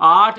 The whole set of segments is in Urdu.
8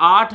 8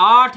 8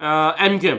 MQM।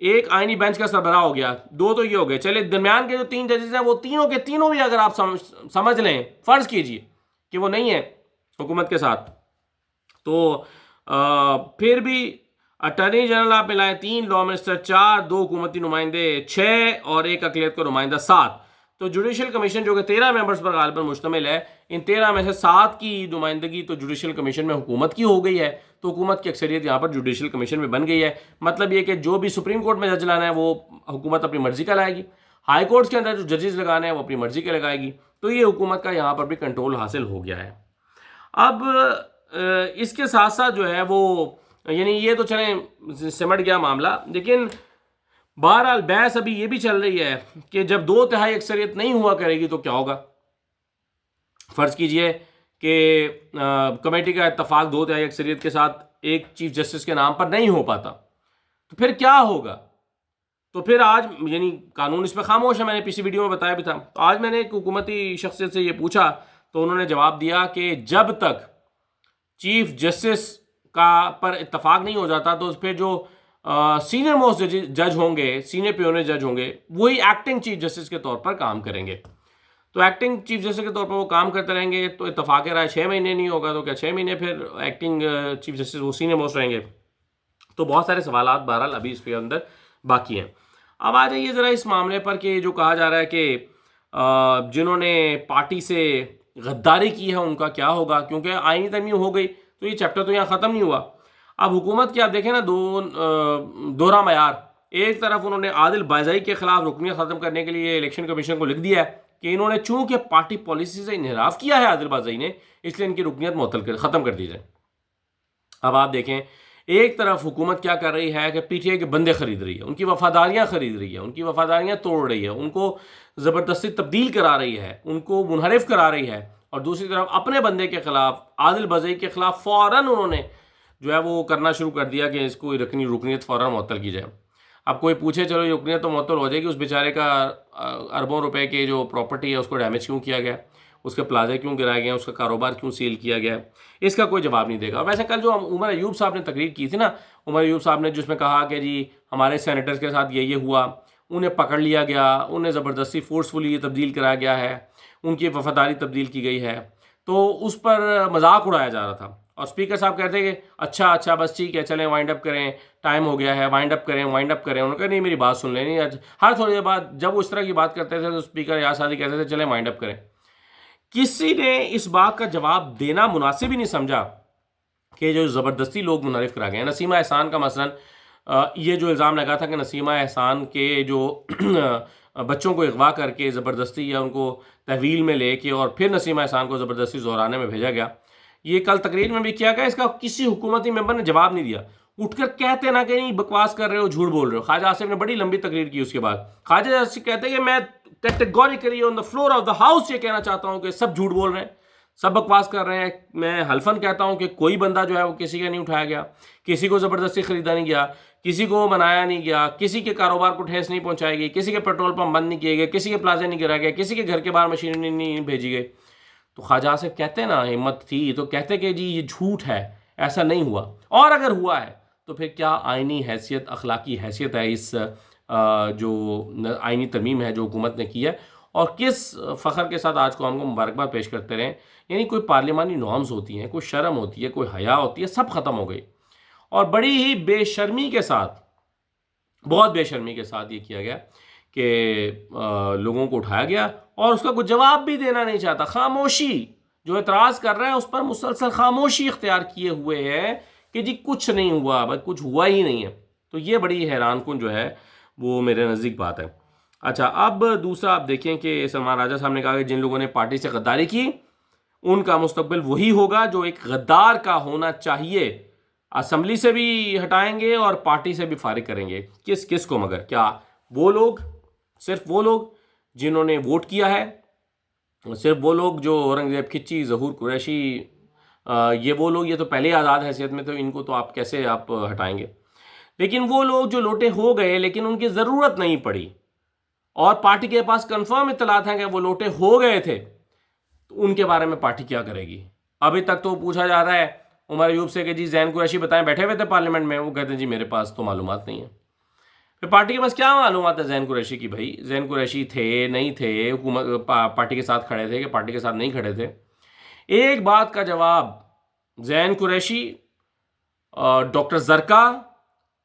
ایک آئینی بینچ کا سربراہ ہو گیا، دو تو یہ ہو گئے، چلے درمیان کے جو 3 ججز ہیں وہ تینوں کے تینوں بھی اگر آپ سمجھ لیں، فرض کیجئے کہ وہ نہیں ہے حکومت کے ساتھ، تو پھر بھی اٹارنی جنرل آپ ملائیں 3، لا منسٹر 4، 2 حکومتی نمائندے 6 اور ایک اقلیت کا نمائندہ 7، تو جوڈیشل کمیشن جو کہ 13 ممبرز پر غالباً مشتمل ہے، ان 13 میں سے 7 کی نمائندگی تو جوڈیشل کمیشن میں حکومت کی ہو گئی ہے، تو حکومت کی اکثریت یہاں پر جوڈیشل کمیشن میں بن گئی ہے۔ مطلب یہ کہ جو بھی سپریم کورٹ میں جج لانا ہے وہ حکومت اپنی مرضی کا لائے گی، ہائی کورٹس کے اندر جو ججز لگانے ہیں وہ اپنی مرضی کے لگائے گی، تو یہ حکومت کا یہاں پر بھی کنٹرول حاصل ہو گیا ہے۔ اب اس کے ساتھ ساتھ جو ہے وہ یعنی یہ تو چلیں سمٹ گیا معاملہ، لیکن بہرحال بحث ابھی یہ بھی چل رہی ہے کہ جب 2/3 اکثریت نہیں ہوا کرے گی تو کیا ہوگا۔ فرض کیجئے کہ کمیٹی کا اتفاق 2/3 اکثریت کے ساتھ ایک چیف جسٹس کے نام پر نہیں ہو پاتا، تو پھر کیا ہوگا؟ تو پھر آج یعنی قانون اس پہ خاموش ہے، میں نے پچھلی ویڈیو میں بتایا بھی تھا، تو آج میں نے ایک حکومتی شخصیت سے یہ پوچھا تو انہوں نے جواب دیا کہ جب تک چیف جسٹس کا پر اتفاق نہیں ہو جاتا تو پھر جو سینئر موسٹ جج ہوں گے، سینئر پیونر جج ہوں گے، وہی ایکٹنگ چیف جسٹس کے طور پر کام کریں گے۔ تو ایکٹنگ چیف جسٹس کے طور پر وہ کام کرتے رہیں گے، تو اتفاق رائے 6 مہینے نہیں ہوگا تو کیا 6 مہینے پھر ایکٹنگ چیف جسٹس وہ سینئر موسٹ رہیں گے؟ تو بہت سارے سوالات بہرحال ابھی اس کے اندر باقی ہیں۔ اب آ جائیے ذرا اس معاملے پر کہ جو کہا جا رہا ہے کہ جنہوں نے پارٹی سے غداری کی ہے ان کا کیا ہوگا، کیونکہ آئینی ترمیم ہو گئی تو یہ چیپٹر تو یہاں ختم نہیں ہوا۔ اب حکومت کی آپ دیکھیں نا دوہرا معیار، ایک طرف انہوں نے عادل بازائی کے خلاف رکنیت ختم کرنے کے لیے الیکشن کمیشن کو لکھ دیا ہے کہ انہوں نے چونکہ پارٹی پالیسی سے انحراف کیا ہے عادل بازائی نے، اس لیے ان کی رکنیت ختم کر دی جائے۔ اب آپ دیکھیں ایک طرف حکومت کیا کر رہی ہے کہ پی ٹی آئی کے بندے خرید رہی ہے، ان کی وفاداریاں خرید رہی ہے، ان کی وفاداریاں توڑ رہی ہے، ان کو زبردستی تبدیل کرا رہی ہے، ان کو منحرف کرا رہی ہے، اور دوسری طرف اپنے بندے کے خلاف عادل بازائی کے خلاف فوراً انہوں نے جو ہے وہ کرنا شروع کر دیا کہ اس کو رکنیت فوراً معطل کی جائے۔ اب کوئی پوچھے چلو یہ رکنیت تو معطل ہو جائے گی، اس بیچارے کا اربوں روپے کے جو پراپرٹی ہے اس کو ڈیمیج کیوں کیا گیا، اس کے پلازے کیوں گرائے گئے، اس کا کاروبار کیوں سیل کیا گیا، اس کا کوئی جواب نہیں دے گا۔ ویسے کل جو عمر ایوب صاحب نے تقریر کی تھی نا، عمر ایوب صاحب نے جس میں کہا کہ جی ہمارے سینیٹرز کے ساتھ یہ ہوا، انہیں پکڑ لیا گیا، انہیں زبردستی فورسفلی تبدیل کرایا گیا ہے، ان کی وفاداری تبدیل کی گئی ہے، تو اس پر مذاق اڑایا جا رہا تھا، اور اسپیکر صاحب کہتے کہ اچھا بس ٹھیک ہے چلیں وائنڈ اپ کریں، ٹائم ہو گیا ہے، وائنڈ اپ کریں۔ انہوں نے کہا نہیں میری بات سن لیں، نہیں ہر تھوڑی دیر بعد جب وہ اس طرح کی بات کرتے تھے تو اسپیکر یا ساتھی کہتے تھے چلیں وائنڈ اپ کریں۔ کسی نے اس بات کا جواب دینا مناسب ہی نہیں سمجھا کہ جو زبردستی لوگ منحرف کرا گئے ہیں۔ نسیمہ احسان کا مثلاً یہ جو الزام لگا تھا کہ نسیمہ احسان کے جو بچوں کو اغوا کر کے زبردستی یا ان کو تحویل میں لے کے اور پھر نسیمہ احسان کو زبردستی زہرانے میں بھیجا گیا، یہ کل تقریر میں بھی کیا گیا، اس کا کسی حکومتی ممبر نے جواب نہیں دیا۔ اٹھ کر کہتے نا کہ نہیں بکواس کر رہے ہو، جھوٹ بول رہے ہو۔ خواجہ آصف نے بڑی لمبی تقریر کی اس کے بعد، خواجہ آصف کہتے ہیں کہ میں categorically on the floor of the house یہ کہنا چاہتا ہوں کہ سب جھوٹ بول رہے ہیں، سب بکواس کر رہے ہیں۔ میں حلفاً کہتا ہوں کہ کوئی بندہ جو ہے وہ کسی کا نہیں اٹھایا گیا، کسی کو زبردستی خریدا نہیں گیا، کسی کو منایا نہیں گیا، کسی کے کاروبار کو ٹھیس نہیں پہنچائی گئی، کسی کے پیٹرول پمپ بند نہیں کیے گئے، کسی کے پلازے نہیں گرائے گئے، کسی کے گھر کے باہر مشینری نہیں بھیجی گئی۔ تو خواجہ آصف کہتے نا ہمت تھی تو کہتے کہ جی یہ جھوٹ ہے، ایسا نہیں ہوا، اور اگر ہوا ہے تو پھر کیا آئینی حیثیت، اخلاقی حیثیت ہے اس جو آئینی ترمیم ہے جو حکومت نے کی ہے، اور کس فخر کے ساتھ آج کو ہم کو مبارکباد پیش کرتے رہیں۔ یعنی کوئی پارلیمانی نارمز ہوتی ہیں، کوئی شرم ہوتی ہے، کوئی حیا ہوتی ہے، سب ختم ہو گئی، اور بڑی ہی بے شرمی کے ساتھ، بہت بے شرمی کے ساتھ یہ کیا گیا کہ لوگوں کو اٹھایا گیا، اور اس کا کوئی جواب بھی دینا نہیں چاہتا، خاموشی، جو اعتراض کر رہا ہے اس پر مسلسل خاموشی اختیار کیے ہوئے ہے کہ جی کچھ نہیں ہوا، بس کچھ ہوا ہی نہیں ہے۔ تو یہ بڑی حیران کن جو ہے وہ میرے نزدیک بات ہے۔ اچھا اب دوسرا آپ دیکھیں کہ سلمان راجہ صاحب نے کہا کہ جن لوگوں نے پارٹی سے غداری کی ان کا مستقبل وہی ہوگا جو ایک غدار کا ہونا چاہیے، اسمبلی سے بھی ہٹائیں گے اور پارٹی سے بھی فارغ کریں گے۔ کس کو؟ مگر کیا وہ لوگ، صرف وہ لوگ جنہوں نے ووٹ کیا ہے، صرف وہ لوگ جو اورنگزیب کھچی، ظہور قریشی، یہ وہ لوگ، یہ تو پہلے آزاد حیثیت میں تو ان کو تو آپ کیسے آپ ہٹائیں گے؟ لیکن وہ لوگ جو لوٹے ہو گئے لیکن ان کی ضرورت نہیں پڑی، اور پارٹی کے پاس کنفرم اطلاعات ہیں کہ وہ لوٹے ہو گئے تھے، تو ان کے بارے میں پارٹی کیا کرے گی؟ ابھی تک تو پوچھا جا رہا ہے عمر ایوب سے کہ جی زین قریشی بتائیں، بیٹھے ہوئے تھے پارلیمنٹ میں، وہ کہتے ہیں جی میرے پاس تو معلومات نہیں ہے۔ پھر پارٹی کے پاس کیا معلومات ہے زین قریشی کی؟ بھائی زین قریشی تھے نہیں تھے، حکومت پارٹی کے ساتھ کھڑے تھے کہ پارٹی کے ساتھ نہیں کھڑے تھے؟ ایک بات کا جواب زین قریشی، ڈاکٹر زرکا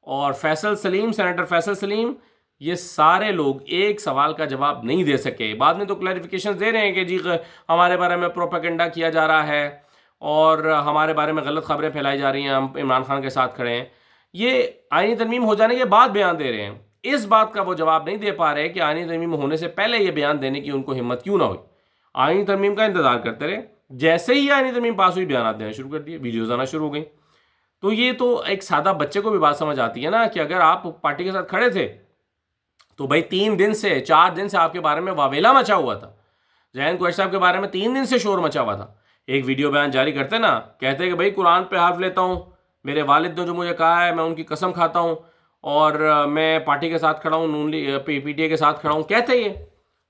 اور فیصل سلیم، سینیٹر فیصل سلیم، یہ سارے لوگ ایک سوال کا جواب نہیں دے سکے۔ بعد میں تو کلیریفیکیشن دے رہے ہیں کہ جی ہمارے بارے میں پروپیگنڈا کیا جا رہا ہے اور ہمارے بارے میں غلط خبریں پھیلائی جا رہی ہیں، ہم عمران خان کے ساتھ کھڑے ہیں۔ یہ آئینی ترمیم ہو جانے کے بعد بیان دے رہے ہیں، اس بات کا وہ جواب نہیں دے پا رہے کہ آئینی ترمیم ہونے سے پہلے یہ بیان دینے کی ان کو ہمت کیوں نہ ہوئی۔ آئینی ترمیم کا انتظار کرتے رہے، جیسے ہی آئینی ترمیم پاس ہوئی بیانات دینا شروع کر دیے، ویڈیوز آنا شروع ہو گئی۔ تو یہ تو ایک سادہ بچے کو بھی بات سمجھ آتی ہے نا کہ اگر آپ پارٹی کے ساتھ کھڑے تھے تو بھائی 3 دن سے 4 دن سے آپ کے بارے میں واویلا مچا ہوا تھا، زین قریشی صاحب کے بارے میں 3 دن سے شور مچا ہوا تھا۔ ایک ویڈیو بیان جاری کرتے نا، کہتے کہ بھائی قرآن پہ حلف لیتا ہوں، میرے والد نے جو مجھے کہا ہے میں ان کی قسم کھاتا ہوں، اور میں پارٹی کے ساتھ کھڑا ہوں، پی ٹی اے کے ساتھ کھڑا ہوں، کہتے یہ،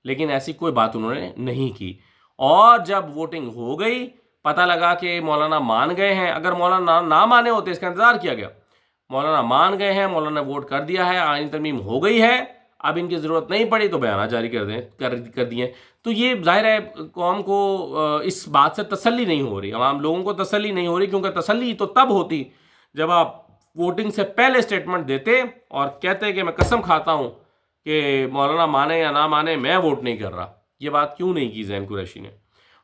لیکن ایسی کوئی بات انہوں نے نہیں کی۔ اور جب ووٹنگ ہو گئی، پتہ لگا کہ مولانا مان گئے ہیں۔ اگر مولانا نہ مانے ہوتے اس کا انتظار کیا گیا، مولانا مان گئے ہیں، مولانا نے ووٹ کر دیا ہے، آئین ترمیم ہو گئی ہے، اب ان کی ضرورت نہیں پڑی تو بیانات جاری کر دیے۔ تو یہ ظاہر ہے قوم کو اس بات سے تسلی نہیں ہو رہی، عوام لوگوں کو تسلی نہیں ہو رہی، کیونکہ تسلی تو تب ہوتی جب آپ ووٹنگ سے پہلے اسٹیٹمنٹ دیتے اور کہتے کہ میں قسم کھاتا ہوں کہ مولانا مانے یا نہ مانے میں ووٹ نہیں کر رہا۔ یہ بات کیوں نہیں کی زین قریشی نے،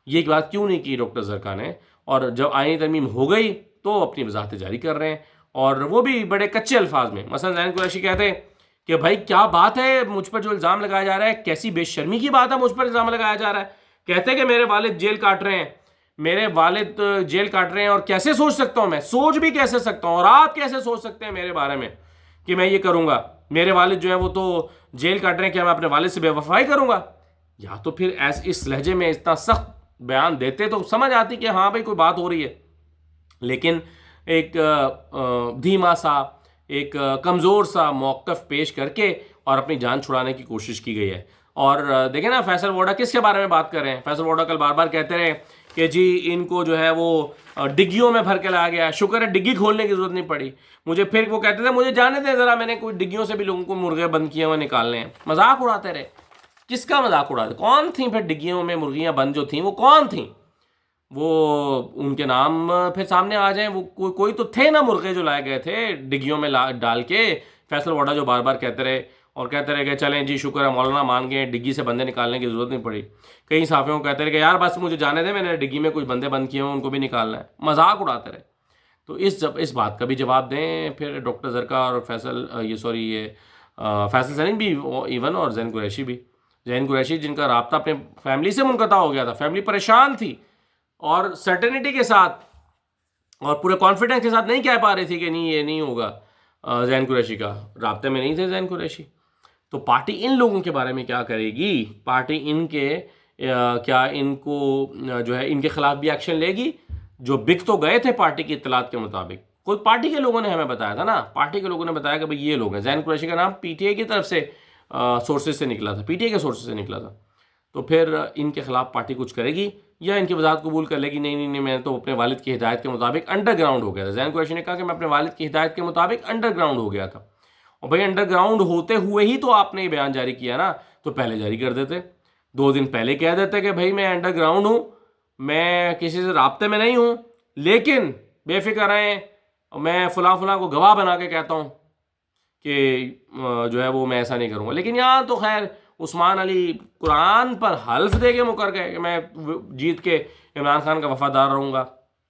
یہ بات کیوں نہیں کی ڈاکٹر زرکا نے؟ اور جب آئینی ترمیم ہو گئی تو اپنی وضاحتیں جاری کر رہے ہیں، اور وہ بھی بڑے کچے الفاظ میں۔ مثلا زین قریشی کہتے ہیں کہ بھائی کیا بات ہے، مجھ پر جو الزام لگایا جا رہا ہے کیسی بے شرمی کی بات ہے، مجھ پر الزام لگایا جا رہا ہے۔ کہتے ہیں کہ میرے والد جیل کاٹ رہے ہیں، میرے والد جیل کاٹ رہے ہیں، اور کیسے سوچ سکتا ہوں میں، سوچ بھی کیسے سکتا ہوں، اور آپ کیسے سوچ سکتے ہیں میرے بارے میں کہ میں یہ کروں گا؟ میرے والد جو ہیں وہ تو جیل کاٹ رہے ہیں، کیا میں اپنے والد سے بے وفائی کروں گا؟ یا تو پھر اس لہجے میں اتنا سخت بیان دیتے تو سمجھ آتی کہ ہاں بھائی کوئی بات ہو رہی ہے، لیکن ایک دھیما سا، ایک کمزور سا موقف پیش کر کے اور اپنی جان چھڑانے کی کوشش کی گئی ہے۔ اور دیکھیں نا فیصل ووڈا کس کے بارے میں بات کر رہے ہیں؟ فیصل ووڈا کل بار بار کہتے رہے کہ جی ان کو جو ہے وہ ڈگیوں میں بھر کے لایا گیا، شکر ہے ڈگی کھولنے کی ضرورت نہیں پڑی مجھے۔ پھر وہ کہتے تھے مجھے جانے دیں ذرا، میں نے کوئی ڈگیوں سے بھی لوگوں کو مرغے بند کیے ہوئے نکالنے ہیں۔ مذاق اڑاتے رہے۔ کس کا مذاق اڑاتے؟ کون تھیں پھر ڈگیوں میں مرغیاں بند جو تھیں وہ کون تھیں؟ وہ ان کے نام پھر سامنے آ جائیں، وہ کوئی تو تھے نا مرغے جو لائے گئے تھے ڈگیوں میں ڈال کے۔ فیصل ووڈا جو بار بار کہتے رہے اور کہتے رہے کہ چلیں جی شکر ہے مولانا مان گئے، ڈگی سے بندے نکالنے کی ضرورت نہیں پڑی۔ کئی صحافیوں کو کہتے رہے کہ یار بس مجھے جانے دیں، میں نے ڈگی میں کچھ بندے بند کیے ہیں ان کو بھی نکالنا ہے، مذاق اڑاتے رہے۔ تو اس بات کا بھی جواب دیں پھر ڈاکٹر زرکا اور فیصل سلیم بھی ایون، اور زین قریشی بھی۔ زین قریشی جن کا رابطہ اپنے فیملی سے منقطع ہو گیا تھا، فیملی پریشان تھی اور سرٹینٹی کے ساتھ اور پورے کانفیڈنس کے ساتھ نہیں کہہ پا رہی تھی کہ نہیں یہ نہیں ہوگا، زین قریشی کا رابطے میں نہیں تھے زین قریشی۔ تو پارٹی ان لوگوں کے بارے میں کیا کرے گی؟ پارٹی ان کے کیا ان کو جو ہے ان کے خلاف بھی ایکشن لے گی؟ جو بک تو گئے تھے پارٹی کی اطلاعات کے مطابق، خود پارٹی کے لوگوں نے ہمیں بتایا تھا نا، پارٹی کے لوگوں نے بتایا کہ بھئی یہ لوگ ہیں۔ زین قریشی کا نام پی ٹی اے کی طرف سے سورسز سے نکلا تھا، پی ٹی اے کے سورسز سے نکلا تھا۔ تو پھر ان کے خلاف پارٹی کچھ کرے گی یا ان کی وضاحت قبول کر لے گی نہیں میں تو اپنے والد کی ہدایت کے مطابق انڈر گراؤنڈ ہو گیا تھا؟ زین قریشی نے کہا کہ میں اپنے والد کی ہدایت کے مطابق انڈر گراؤنڈ ہو گیا تھا۔ اور بھائی انڈر گراؤنڈ ہوتے ہوئے ہی تو آپ نے یہ بیان جاری کیا نا، تو پہلے جاری کر دیتے، 2 دن پہلے کہہ دیتے کہ بھائی میں انڈر گراؤنڈ ہوں، میں کسی سے رابطے میں نہیں ہوں، لیکن بے فکر رہیں، میں فلاں کو گواہ بنا کے کہتا ہوں کہ جو ہے وہ میں ایسا نہیں کروں گا۔ لیکن یہاں تو خیر عثمان علی قرآن پر حلف دے کے مکر گئے کہ میں جیت کے عمران خان کا وفادار رہوں گا۔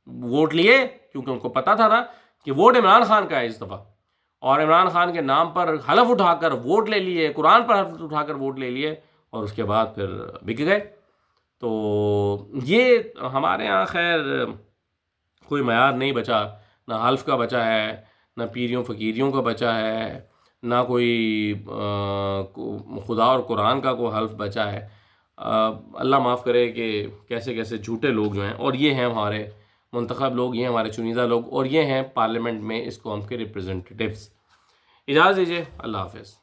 ووٹ لیے کیونکہ ان کو پتا تھا نا کہ ووٹ عمران خان کا ہے اس دفعہ، اور عمران خان کے نام پر حلف اٹھا کر ووٹ لے لیے، قرآن پر حلف اٹھا کر ووٹ لے لیے، اور اس کے بعد پھر بک گئے۔ تو یہ ہمارے ہاں خیر کوئی معیار نہیں بچا، نہ حلف کا بچا ہے، نہ پیریوں فقیریوں کا بچا ہے، نہ کوئی خدا اور قرآن کا کوئی حلف بچا ہے۔ اللہ معاف کرے کہ کیسے کیسے جھوٹے لوگ جو ہیں، اور یہ ہیں ہمارے منتخب لوگ، یہ ہمارے چنیدہ لوگ، اور یہ ہیں پارلیمنٹ میں اس قوم کے ریپرزنٹیٹیوز۔ اجازت دیجیے، اللہ حافظ۔